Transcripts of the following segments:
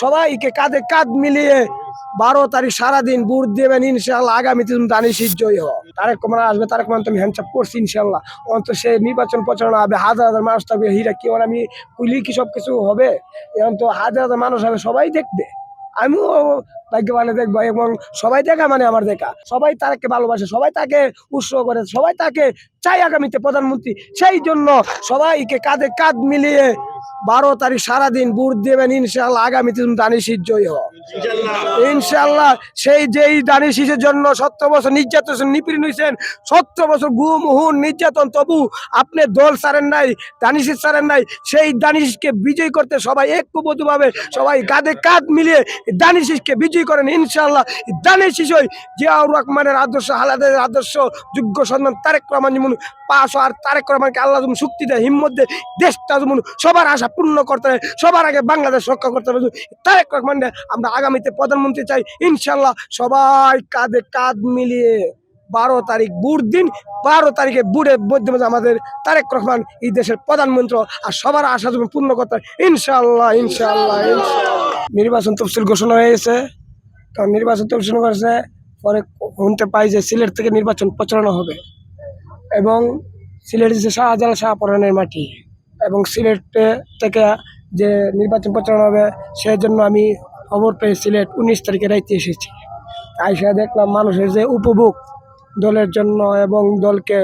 সবাইকে কাঁধে কাঁধ মিলিয়ে 12 তারিখ সারাদিন ভোট দেবেন ইনশাআল্লাহ। আগামীতে তুমি দানিশ জয়ী হও। তারেক রহমান আসবে, তারেক রহমান তুমি হ্যান্ডসাপ করছি ইনশাআল্লাহ। অন্তত সে নির্বাচন প্রচারণা হবে, হাজার হাজার মানুষ থাকবে। হীরা কি আমি কুইলি কি সব কিছু হবে? এখন তো হাজার হাজার মানুষ হবে, সবাই দেখবে। আমিও ভাগ্যবানে দেখবো, এবং সবাই দেখা মানে আমার দেখা। সবাই তাকে ভালোবাসে, সবাই তাকে উৎসাহ করে, সবাই তাকে চাই আগামীতে প্রধানমন্ত্রী। সেই জন্য সবাইকে কাঁধে কাঁধ মিলিয়ে 12 তারিখ সারাদিন ভোট দেবেন ইনশাআল্লাহ। আগামীতে তুমি দানিশ জয়ী হও ইনশাআল্লাহ। সেই যেই দানিশের জন্য 17 বছর নির্যাতন নিপীড়ন হয়েছেন, 17 বছর গুম হুন নির্যাতন, তবু আপনি দল ছাড়েন নাই, দানিশ ছাড়েন নাই। সেই দানিশকে বিজয় করতে সবাই ঐক্যবদ্ধভাবে সবাই কাঁধে কাঁধ মিলিয়ে দানিশকে বিজয় করেন ইনশাআল্লাহ। দানিশ জিয়াউর রহমানের আদর্শ, হালাদের আদর্শ, যোগ্য সন্তান তারেক রহমান যেমন পাশ, আর তারেক রহমানকে আল্লাহ যেমন শক্তি দেয়, হিম্মত দেয়, দেশটা যেমন সবার আশা পূর্ণ করতে হয়, সবার আগে বাংলাদেশ রক্ষা করতে হবে। তারেক রহমান আমরা আগামীতে প্রধানমন্ত্রী চাই ইনশাআল্লাহ। সবাই কাঁধে কাঁধ মিলিয়ে 12 তারিখ ভোট দিন। 12 তারিখে ভোটের মাধ্যমে আমাদের তারেক রহমান এই দেশের প্রধানমন্ত্রী, আর সবার আশা যেমন পূর্ণ করতে হয় ইনশাআল্লাহ ইনশাআল্লাহ ইনশাআল্লাহ। নির্বাচন তফসিল ঘোষণা হয়ে গেছে, কারণ নির্বাচন তফসিল করেছে পরে শুনতে পাই যে সিলেট থেকে নির্বাচন প্রচারণা হবে, এবং সিলেট যে শাহজালাল শাহপরানের মাটি, এবং সিলেট থেকে যে নির্বাচন প্রচারণা হবে সেজন্য আমি খবর পেয়ে সিলেট 19 তারিখে রাইতে এসেছি। আইসা দেখলাম মানুষের যে উপভোগ দলের জন্য এবং দলকে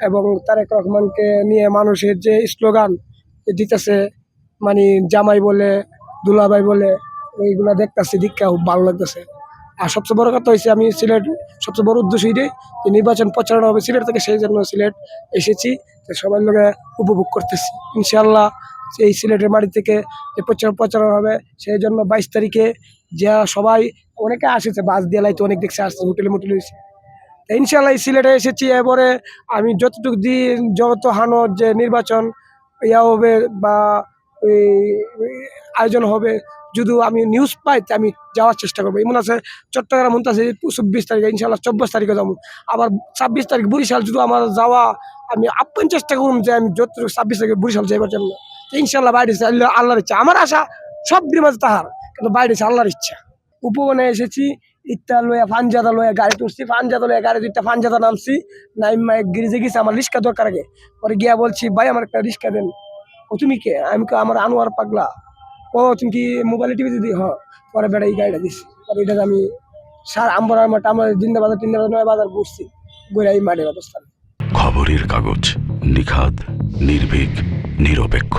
এবং তারেক রহমানকে নিয়ে মানুষের যে স্লোগান দিতেছে, মানে জামাই বলে, দুলাভাই বলে, এইগুলা দেখতেছি, দীক্ষা খুব ভালো লাগতেছে। আর সবচেয়ে বড় কথা হয়েছে, আমি সিলেট সবচেয়ে বড় উদ্দেশ্য এটাই যে নির্বাচন প্রচারণা হবে সিলেট থেকে, সেই জন্য সিলেট এসেছি। তো সবার লোকে উপভোগ করতেছি ইনশাআল্লাহ। এই সিলেটের বাড়ি থেকে যে প্রচারণা হবে, সেই জন্য 22 তারিখে যা সবাই অনেকে আসেছে, বাস দিয়ে লাইতে অনেক দেখছে, আসছে, হোটেলে মোটেলে হয়েছে। ইনশাআল্লাহ এই সিলেটে এসেছি। এবারে আমি যতটুকু দিন যত হানো যে নির্বাচন ইয়া হবে বা ওই আয়োজন হবে, যদি আমি নিউজ পাই তো আমি যাওয়ার চেষ্টা করবো। এমন আছে চট্টগ্রাম আছে 24 তারিখে, ইনশাআল্লাহ 24 তারিখে যাবো। আবার 26 তারিখ বরিশাল যদি আমার যাওয়া, আমি আপ্রাণ চেষ্টা করুন যে আমি যতটুকু 26 তারিখে বরিশাল যাইবার জন্য। ইনশাআল্লাহ বাইরে আল্লাহর ইচ্ছা, আমার আশা সব মাঝে তাহার, কিন্তু বাইরে আল্লাহর ইচ্ছা। উপবনে এসেছি, ইত্যা লয়া ফানজাদা লয়া গাড়ি তুলছি, ফানজাদা লয়া গাড়ি দুইটা ফানজাদা নামছি, নাইমা গিরিজে গেছি, আমার রিক্সা দরকার আগে। পরে গিয়া বলছি, ভাই আমার একটা রিক্সা দেন। ও তুমি কে? আমি আমার আনোয়ার পাগলা। ও তুমি কি মোবাইলে টিভি দিদি? হ। পরে বেড়া এই গাড়িটা দিচ্ছি, পরে এটা আমি আমার জিন্দাবাজার 9 বাজার বসছি, গোড়া এই মাঠের অবস্থান। খবরের কাগজ, নিখাদ, নির্ভীক, নিরপেক্ষ।